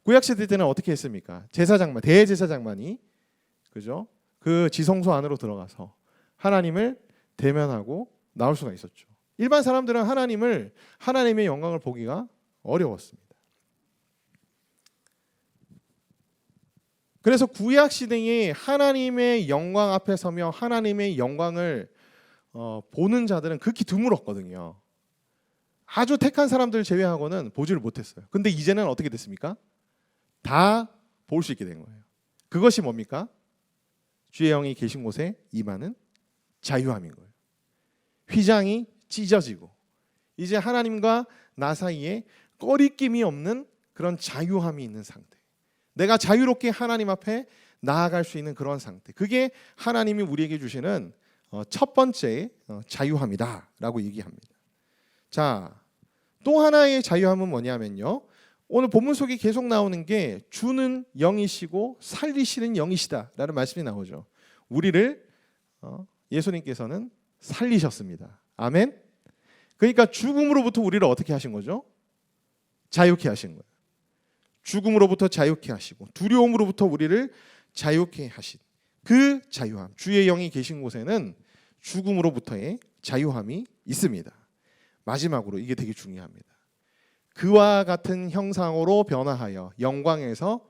구약 시대 때는 어떻게 했습니까? 제사장만, 대제사장만이 그죠? 그 지성소 안으로 들어가서 하나님을 대면하고 나올 수가 있었죠. 일반 사람들은 하나님의 영광을 보기가 어려웠습니다. 그래서 구약 시대에 하나님의 영광 앞에 서며 하나님의 영광을 보는 자들은 극히 드물었거든요. 아주 택한 사람들 제외하고는 보지를 못했어요. 근데 이제는 어떻게 됐습니까? 다 볼 수 있게 된 거예요. 그것이 뭡니까? 주의 영이 계신 곳에 임하는 자유함인 거예요. 휘장이 찢어지고 이제 하나님과 나 사이에 꺼리낌이 없는 그런 자유함이 있는 상태. 내가 자유롭게 하나님 앞에 나아갈 수 있는 그런 상태. 그게 하나님이 우리에게 주시는 첫 번째 자유함이다라고 얘기합니다. 자, 또 하나의 자유함은 뭐냐면요. 오늘 본문 속에 계속 나오는 게 주는 영이시고 살리시는 영이시다라는 말씀이 나오죠. 우리를 예수님께서는 살리셨습니다. 아멘. 그러니까 죽음으로부터 우리를 어떻게 하신 거죠? 자유케 하신 거예요. 죽음으로부터 자유케 하시고 두려움으로부터 우리를 자유케 하신 그 자유함. 주의 영이 계신 곳에는 죽음으로부터의 자유함이 있습니다. 마지막으로 이게 되게 중요합니다. 그와 같은 형상으로 변화하여 영광에서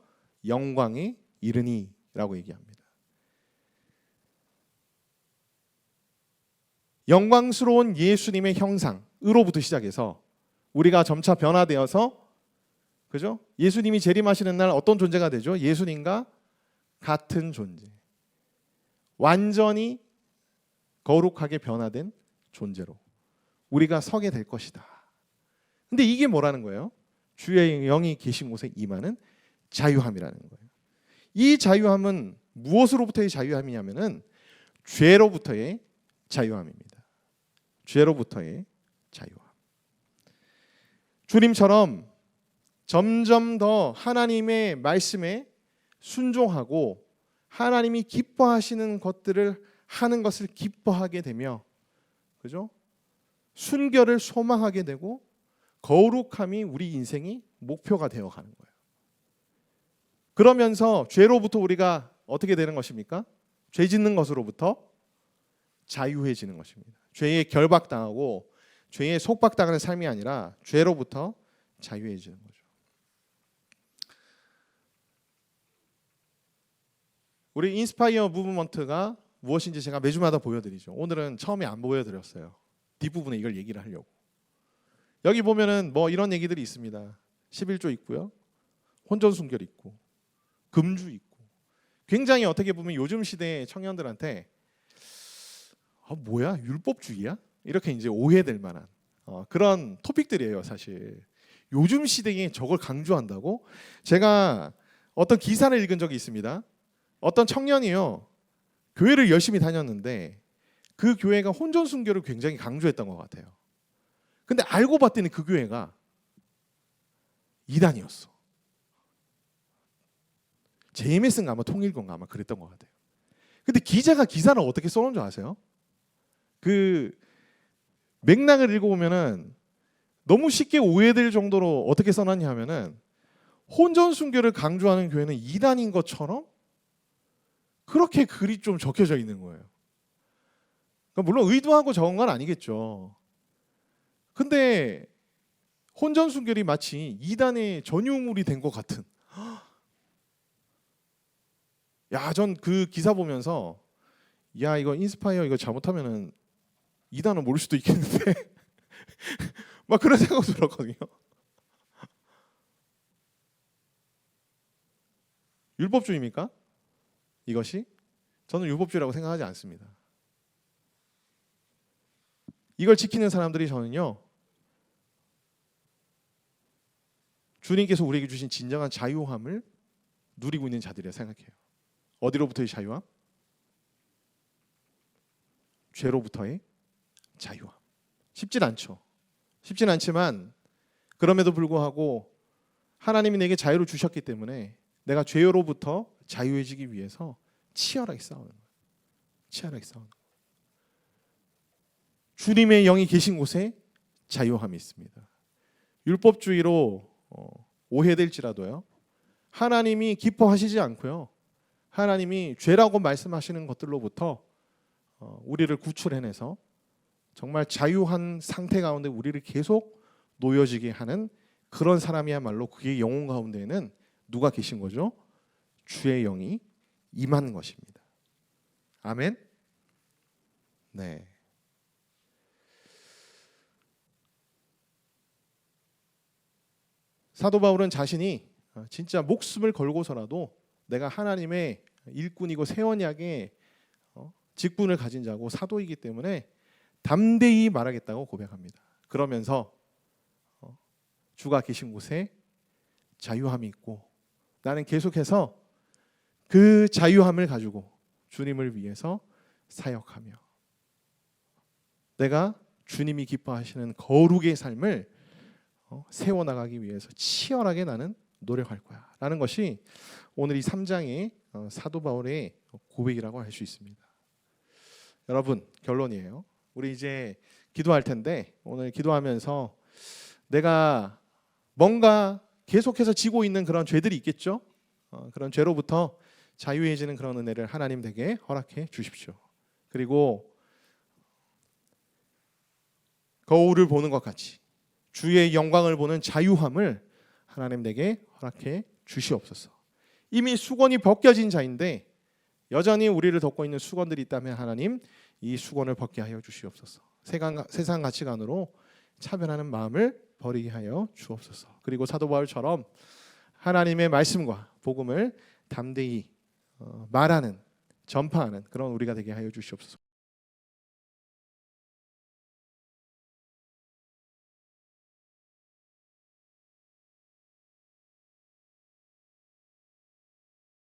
영광에 이르니 라고 얘기합니다. 영광스러운 예수님의 형상으로부터 시작해서 우리가 점차 변화되어서 그죠? 예수님이 재림하시는 날 어떤 존재가 되죠? 예수님과 같은 존재. 완전히 거룩하게 변화된 존재로 우리가 서게 될 것이다. 근데 이게 뭐라는 거예요? 주의 영이 계신 곳에 임하는 자유함이라는 거예요. 이 자유함은 무엇으로부터의 자유함이냐면은 죄로부터의 자유함입니다. 죄로부터의 자유함. 주님처럼 점점 더 하나님의 말씀에 순종하고 하나님이 기뻐하시는 것들을 하는 것을 기뻐하게 되며 그죠? 순결을 소망하게 되고 거룩함이 우리 인생이 목표가 되어 가는 거예요. 그러면서 죄로부터 우리가 어떻게 되는 것입니까? 죄 짓는 것으로부터 자유해지는 것입니다. 죄에 결박당하고 죄에 속박당하는 삶이 아니라 죄로부터 자유해지는 거죠. 우리 인스파이어 무브먼트가 무엇인지 제가 매주마다 보여드리죠. 오늘은 처음에 안 보여드렸어요. 뒷부분에 이걸 얘기를 하려고. 여기 보면은 뭐 이런 얘기들이 있습니다. 11조 있고요. 혼전순결 있고 금주 있고 굉장히 어떻게 보면 요즘 시대의 청년들한테 뭐야 율법주의야? 이렇게 이제 오해될 만한 그런 토픽들이에요. 사실 요즘 시대에 저걸 강조한다고? 제가 어떤 기사를 읽은 적이 있습니다. 어떤 청년이요 교회를 열심히 다녔는데 그 교회가 혼전순결을 굉장히 강조했던 것 같아요. 근데 알고 봤더니 그 교회가 이단이었어. JMS인가 아마 통일교인가 아마 그랬던 것 같아요. 근데 기자가 기사를 어떻게 써놓은 줄 아세요? 그 맥락을 읽어보면은 너무 쉽게 오해될 정도로 어떻게 써놨냐 하면은 혼전순결을 강조하는 교회는 이단인 것처럼 그렇게 글이 좀 적혀져 있는 거예요. 그러니까 물론 의도하고 적은 건 아니겠죠. 근데 혼전순결이 마치 이단의 전유물이 된 것 같은. 야, 전 그 기사 보면서 야 이거 인스파이어 이거 잘못하면은 이단은 모를 수도 있겠는데 막 그런 생각도 들었거든요. 율법주의입니까? 이것이? 저는 율법주의라고 생각하지 않습니다. 이걸 지키는 사람들이 저는요 주님께서 우리에게 주신 진정한 자유함을 누리고 있는 자들이라 생각해요. 어디로부터의 자유함? 죄로부터의 자유함. 쉽진 않죠. 쉽진 않지만 그럼에도 불구하고 하나님이 내게 자유를 주셨기 때문에 내가 죄로부터 자유해지기 위해서 치열하게 싸우는 거예요. 치열하게 싸우는 거예요. 주님의 영이 계신 곳에 자유함이 있습니다. 율법주의로 오해될지라도요. 하나님이 기뻐하시지 않고요. 하나님이 죄라고 말씀하시는 것들로부터 우리를 구출해내서 정말 자유한 상태 가운데 우리를 계속 놓여지게 하는 그런 사람이야말로 그의 영혼 가운데에는 누가 계신 거죠? 주의 영이 임한 것입니다. 아멘. 네. 사도 바울은 자신이 진짜 목숨을 걸고서라도 내가 하나님의 일꾼이고 새 언약의 직분을 가진 자고 사도이기 때문에 담대히 말하겠다고 고백합니다. 그러면서 주가 계신 곳에 자유함이 있고 나는 계속해서 그 자유함을 가지고 주님을 위해서 사역하며 내가 주님이 기뻐하시는 거룩의 삶을 세워나가기 위해서 치열하게 나는 노력할 거야 라는 것이 오늘 이 3장의 사도 바울의 고백이라고 할 수 있습니다. 여러분 결론이에요. 우리 이제 기도할 텐데 오늘 기도하면서 내가 뭔가 계속해서 지고 있는 그런 죄들이 있겠죠. 그런 죄로부터 자유해지는 그런 은혜를 하나님 댁에 허락해 주십시오. 그리고 거울을 보는 것 같이 주의 영광을 보는 자유함을 하나님 댁에 허락해 주시옵소서. 이미 수건이 벗겨진 자인데 여전히 우리를 덮고 있는 수건들이 있다면 하나님 이 수건을 벗게 하여 주시옵소서. 세상 가치관으로 차별하는 마음을 버리게 하여 주옵소서. 그리고 사도 바울처럼 하나님의 말씀과 복음을 담대히 말하는 전파하는 그런 우리가 되게 하여 주시옵소서.